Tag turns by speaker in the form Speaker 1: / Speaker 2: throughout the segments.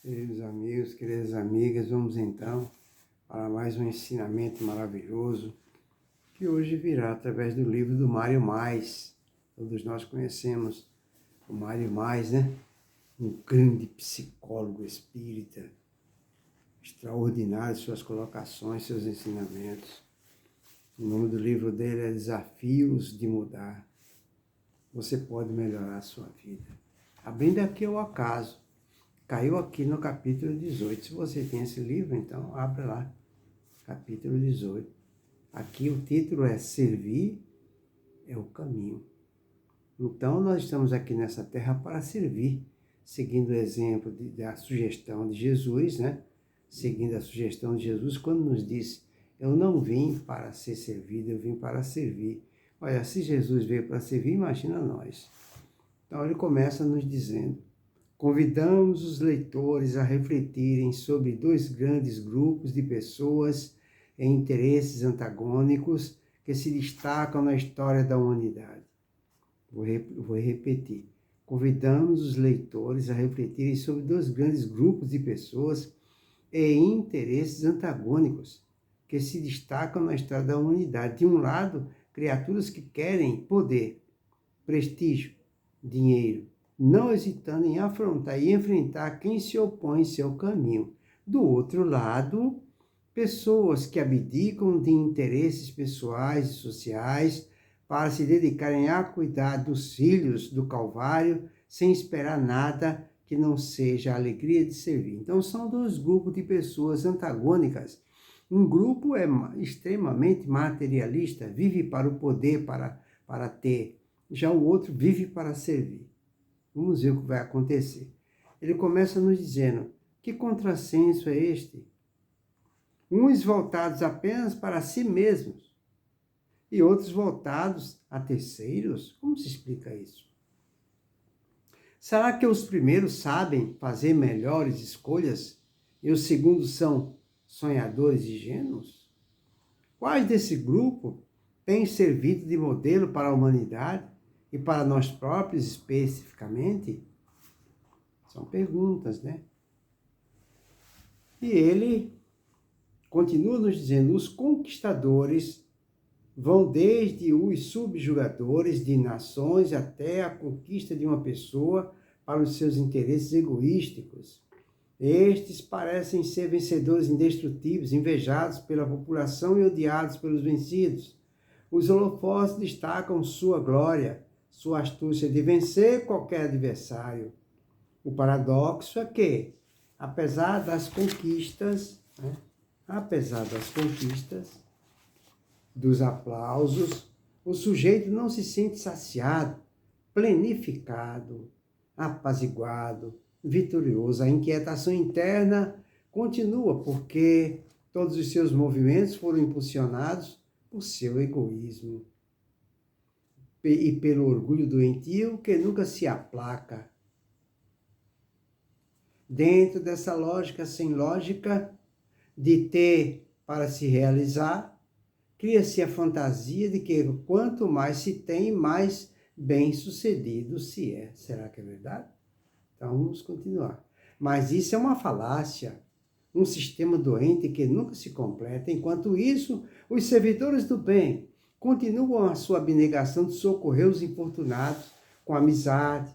Speaker 1: Queridos amigos, queridas amigas, vamos então para mais um ensinamento maravilhoso que hoje virá através do livro do Mário Mais. Todos nós conhecemos o Mário Mais, né? Um grande psicólogo espírita, extraordinário suas colocações, seus ensinamentos. O nome do livro dele é Desafios de Mudar. Você pode melhorar a sua vida. Abrindo aqui ao acaso, caiu aqui no capítulo 18. Se você tem esse livro, então abre lá, capítulo 18. Aqui o título é Servir é o Caminho. Então nós estamos aqui nessa terra para servir, seguindo o exemplo da sugestão de Jesus, né? Seguindo a sugestão de Jesus, quando nos disse, eu não vim para ser servido, eu vim para servir. Olha, se Jesus veio para servir, imagina nós. Então ele começa nos dizendo, convidamos os leitores a refletirem sobre dois grandes grupos de pessoas em interesses antagônicos que se destacam na história da humanidade. Vou repetir. Convidamos os leitores a refletirem sobre dois grandes grupos de pessoas em interesses antagônicos que se destacam na história da humanidade. De um lado, criaturas que querem poder, prestígio, dinheiro, não hesitando em afrontar e enfrentar quem se opõe em seu caminho. Do outro lado, pessoas que abdicam de interesses pessoais e sociais para se dedicarem a cuidar dos filhos do Calvário, sem esperar nada que não seja a alegria de servir. Então, são dois grupos de pessoas antagônicas. Um grupo é extremamente materialista, vive para o poder, para ter. Já o outro vive para servir. Vamos ver o que vai acontecer. Ele começa nos dizendo, que contrassenso é este? Uns voltados apenas para si mesmos e outros voltados a terceiros? Como se explica isso? Será que os primeiros sabem fazer melhores escolhas e os segundos são sonhadores e ingênuos? Quais desse grupo têm servido de modelo para a humanidade e para nós próprios especificamente? São perguntas, né? E ele continua nos dizendo, os conquistadores vão desde os subjugadores de nações até a conquista de uma pessoa para os seus interesses egoísticos. Estes parecem ser vencedores indestrutíveis, invejados pela população e odiados pelos vencidos. Os holofotes destacam sua glória, sua astúcia de vencer qualquer adversário. O paradoxo é que, apesar das conquistas, dos aplausos, o sujeito não se sente saciado, plenificado, apaziguado, vitorioso. A inquietação interna continua porque todos os seus movimentos foram impulsionados por seu egoísmo e pelo orgulho doentio que nunca se aplaca. Dentro dessa lógica sem lógica de ter para se realizar, cria-se a fantasia de que quanto mais se tem, mais bem-sucedido se é. Será que é verdade? Então vamos continuar. Mas isso é uma falácia, um sistema doente que nunca se completa. Enquanto isso, os servidores do bem continuam a sua abnegação de socorrer os infortunados com amizade,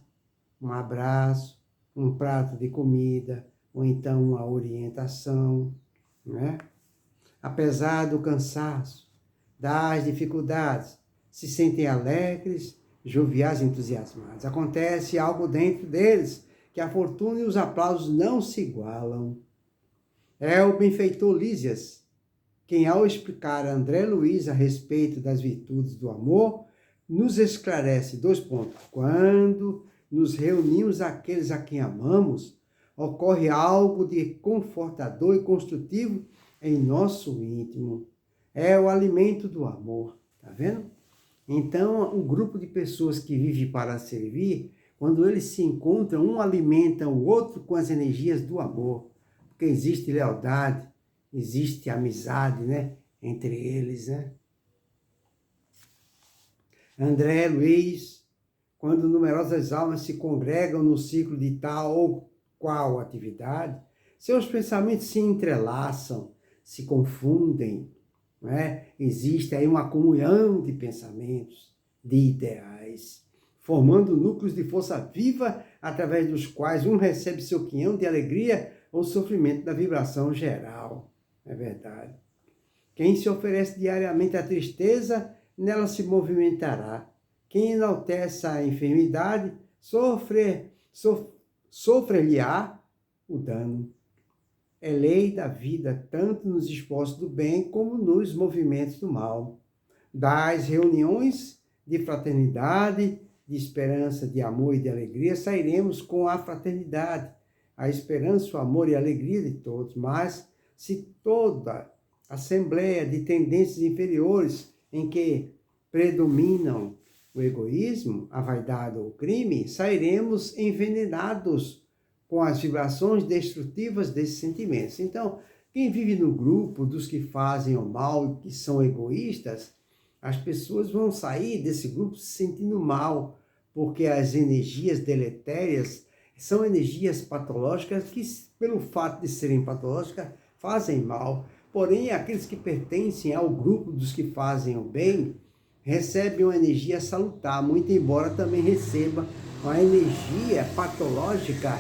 Speaker 1: um abraço, um prato de comida, ou então uma orientação, né? Apesar do cansaço, das dificuldades, se sentem alegres, joviais e entusiasmados. Acontece algo dentro deles, que a fortuna e os aplausos não se igualam. É o benfeitor Lísias, quem ao explicar a André Luiz a respeito das virtudes do amor, nos esclarece 2 pontos. Quando nos reunimos aqueles a quem amamos, ocorre algo de confortador e construtivo em nosso íntimo. É o alimento do amor, tá vendo? Então, o grupo de pessoas que vive para servir, quando eles se encontram, um alimenta o outro com as energias do amor, porque existe lealdade, existe amizade, né, entre eles, né? André Luiz, quando numerosas almas se congregam no ciclo de tal qual atividade, seus pensamentos se entrelaçam, se confundem, não é? Existe aí uma comunhão de pensamentos, de ideais, formando núcleos de força viva através dos quais um recebe seu quinhão de alegria ou sofrimento da vibração geral. É verdade. Quem se oferece diariamente à tristeza, nela se movimentará. Quem enaltece a enfermidade, sofrer-lhe-á o dano. É lei da vida, tanto nos esforços do bem como nos movimentos do mal. Das reuniões de fraternidade, de esperança, de amor e de alegria, sairemos com a fraternidade, a esperança, o amor e a alegria de todos. Mas se toda assembleia de tendências inferiores em que predominam o egoísmo, a vaidade ou o crime, sairemos envenenados com as vibrações destrutivas desses sentimentos. Então, quem vive no grupo dos que fazem o mal e que são egoístas, as pessoas vão sair desse grupo se sentindo mal, porque as energias deletérias são energias patológicas que, pelo fato de serem patológicas, fazem mal. Porém, aqueles que pertencem ao grupo dos que fazem o bem, recebem uma energia salutar, muito embora também receba uma energia patológica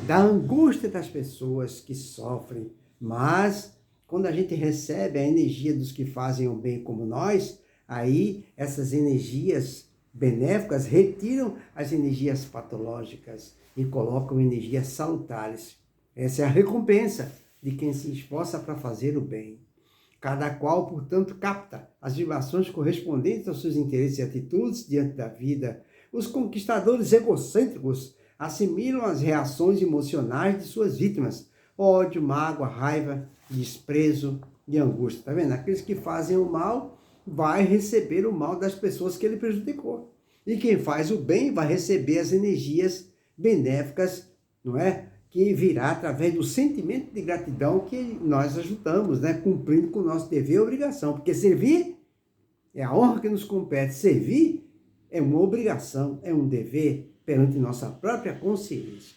Speaker 1: da angústia das pessoas que sofrem. Mas, quando a gente recebe a energia dos que fazem o bem como nós, aí essas energias benéficas retiram as energias patológicas e colocam energias salutares. Essa é a recompensa de quem se esforça para fazer o bem. Cada qual, portanto, capta as vibrações correspondentes aos seus interesses e atitudes diante da vida. Os conquistadores egocêntricos assimilam as reações emocionais de suas vítimas: ódio, mágoa, raiva, desprezo e angústia. Está vendo? Aqueles que fazem o mal vai receber o mal das pessoas que ele prejudicou. E quem faz o bem vai receber as energias benéficas, não é? Que virá através do sentimento de gratidão que nós ajudamos, né? Cumprindo com o nosso dever e obrigação. Porque servir é a honra que nos compete. Servir é uma obrigação, é um dever perante nossa própria consciência,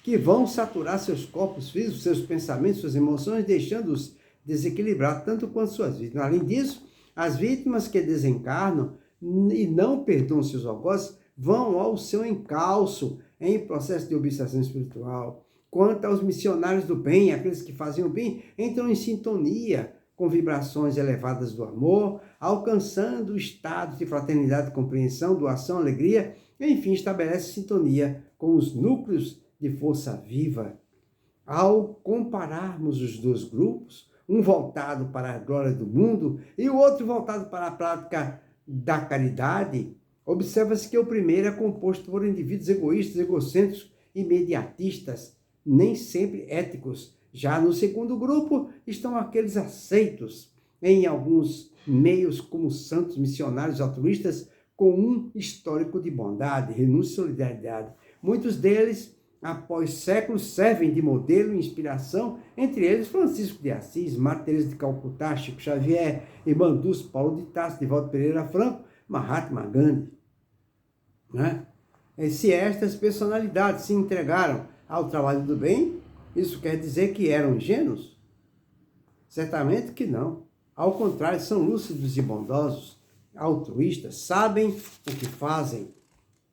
Speaker 1: que vão saturar seus corpos físicos, seus pensamentos, suas emoções, deixando-os desequilibrados tanto quanto suas vítimas. Além disso, as vítimas que desencarnam e não perdoam seus algozes vão ao seu encalço em processo de obsessão espiritual. Quanto aos missionários do bem, aqueles que fazem o bem, entram em sintonia com vibrações elevadas do amor, alcançando estados de fraternidade, compreensão, doação, alegria, e, enfim, estabelece sintonia com os núcleos de força viva. Ao compararmos os dois grupos, um voltado para a glória do mundo e o outro voltado para a prática da caridade, observa-se que o primeiro é composto por indivíduos egoístas, egocêntricos, imediatistas, nem sempre éticos. Já no segundo grupo estão aqueles aceitos em alguns meios como santos, missionários, altruístas, com um histórico de bondade, renúncia e solidariedade. Muitos deles, após séculos, servem de modelo e inspiração, entre eles Francisco de Assis, Madre Teresa de Calcutá, Chico Xavier, Irmã Dulce, Paulo de Tarso, Divaldo Pereira Franco, Mahatma Gandhi. Né? E se estas personalidades se entregaram ao trabalho do bem, isso quer dizer que eram ingênuos? Certamente que não. Ao contrário, são lúcidos e bondosos, altruístas, sabem o que fazem,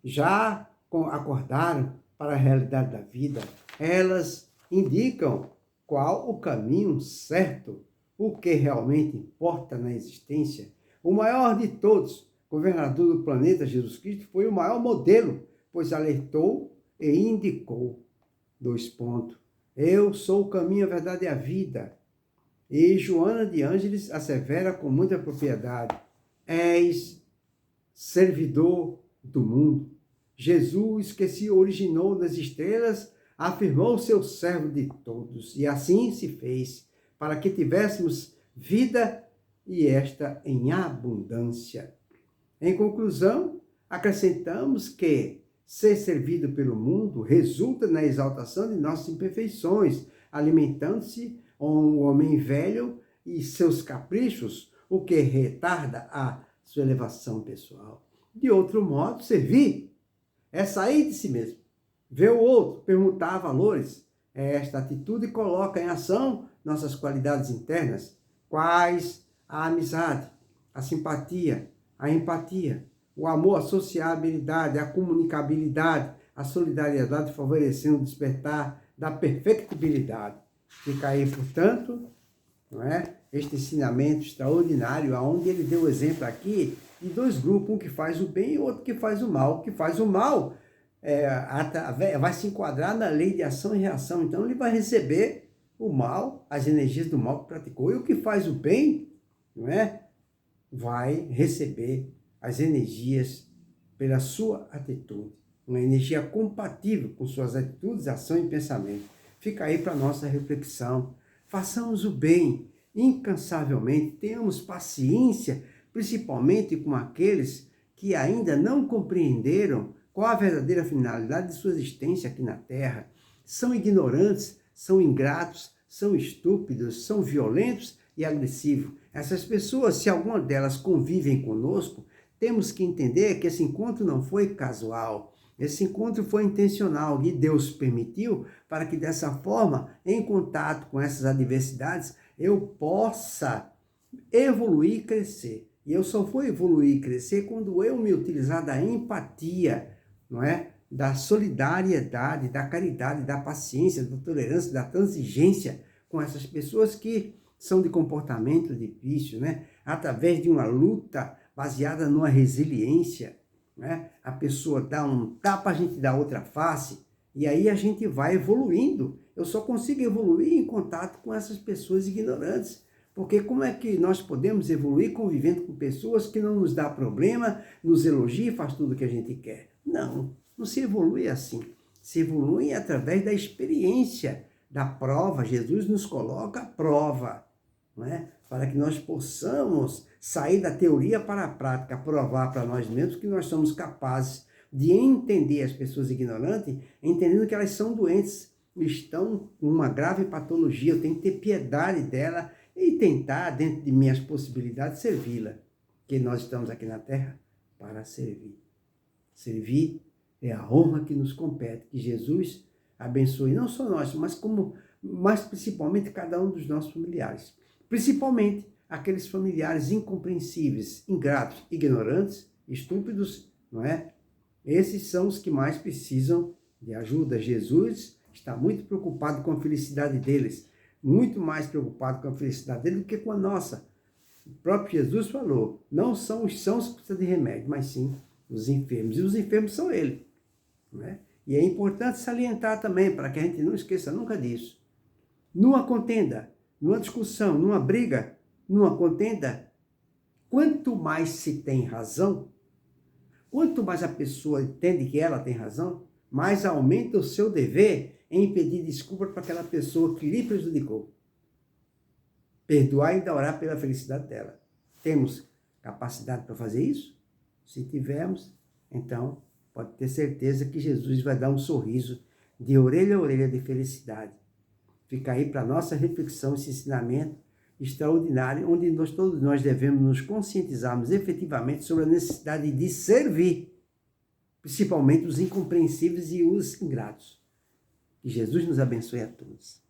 Speaker 1: já acordaram para a realidade da vida. Elas indicam qual o caminho certo, o que realmente importa na existência. O maior de todos, governador do planeta, Jesus Cristo, foi o maior modelo, pois alertou e indicou. 2 pontos. Eu sou o caminho, a verdade e a vida. E Joana de Ângeles assevera com muita propriedade: és servidor do mundo. Jesus, que se originou nas estrelas, afirmou seu servo de todos, e assim se fez, para que tivéssemos vida e esta em abundância. Em conclusão, acrescentamos que ser servido pelo mundo resulta na exaltação de nossas imperfeições, alimentando-se o homem velho e seus caprichos, o que retarda a sua elevação pessoal. De outro modo, servir é sair de si mesmo, Ver o outro, permutar valores. Esta atitude coloca em ação nossas qualidades internas, quais a amizade, a simpatia, a empatia, o amor, a sociabilidade, a comunicabilidade, a solidariedade, favorecendo o despertar da perfectibilidade. Fica aí, portanto, não é? Este ensinamento extraordinário, onde ele deu o exemplo aqui de dois grupos, um que faz o bem e outro que faz o mal. O que faz o mal vai se enquadrar na lei de ação e reação. Então, ele vai receber o mal, as energias do mal que praticou. E o que faz o bem, não é? Vai receber as energias pela sua atitude. Uma energia compatível com suas atitudes, ação e pensamento. Fica aí para a nossa reflexão. Façamos o bem incansavelmente, tenhamos paciência, principalmente com aqueles que ainda não compreenderam qual a verdadeira finalidade de sua existência aqui na Terra. São ignorantes, são ingratos, são estúpidos, são violentos e agressivos. Essas pessoas, se alguma delas convivem conosco, temos que entender que esse encontro não foi casual. Esse encontro foi intencional e Deus permitiu para que dessa forma, em contato com essas adversidades, eu possa evoluir e crescer. E eu só vou evoluir e crescer quando eu me utilizar da empatia, não é? Da solidariedade, da caridade, da paciência, da tolerância, da transigência com essas pessoas que são de comportamento difícil, né? Através de uma luta baseada numa resiliência, né? A pessoa dá um tapa, a gente dá outra face, e aí a gente vai evoluindo. Eu só consigo evoluir em contato com essas pessoas ignorantes. Porque como é que nós podemos evoluir convivendo com pessoas que não nos dá problema, nos elogia e faz tudo o que a gente quer? Não, não se evolui assim. Se evolui através da experiência, da prova. Jesus nos coloca a prova, não é? Para que nós possamos sair da teoria para a prática, provar para nós mesmos que nós somos capazes de entender as pessoas ignorantes, entendendo que elas são doentes, estão com uma grave patologia, eu tenho que ter piedade dela e tentar, dentro de minhas possibilidades, servi-la. Porque nós estamos aqui na Terra para servir. Servir é a honra que nos compete, que Jesus abençoe não só nós, mas principalmente cada um dos nossos familiares. Principalmente aqueles familiares incompreensíveis, ingratos, ignorantes, estúpidos, não é? Esses são os que mais precisam de ajuda. Jesus está muito preocupado com a felicidade deles, muito mais preocupado com a felicidade deles do que com a nossa. O próprio Jesus falou, não são os sãos que precisam de remédio, mas sim os enfermos. E os enfermos são ele, não é? E é importante salientar também, para que a gente não esqueça nunca disso. Numa contenda, numa discussão, numa briga, numa contenda, quanto mais se tem razão, quanto mais a pessoa entende que ela tem razão, mais aumenta o seu dever em pedir desculpa para aquela pessoa que lhe prejudicou. Perdoar e ainda orar pela felicidade dela. Temos capacidade para fazer isso? Se tivermos, então pode ter certeza que Jesus vai dar um sorriso de orelha a orelha de felicidade. Fica aí para a nossa reflexão, esse ensinamento extraordinário, onde todos nós devemos nos conscientizarmos efetivamente sobre a necessidade de servir, principalmente os incompreensíveis e os ingratos. Que Jesus nos abençoe a todos.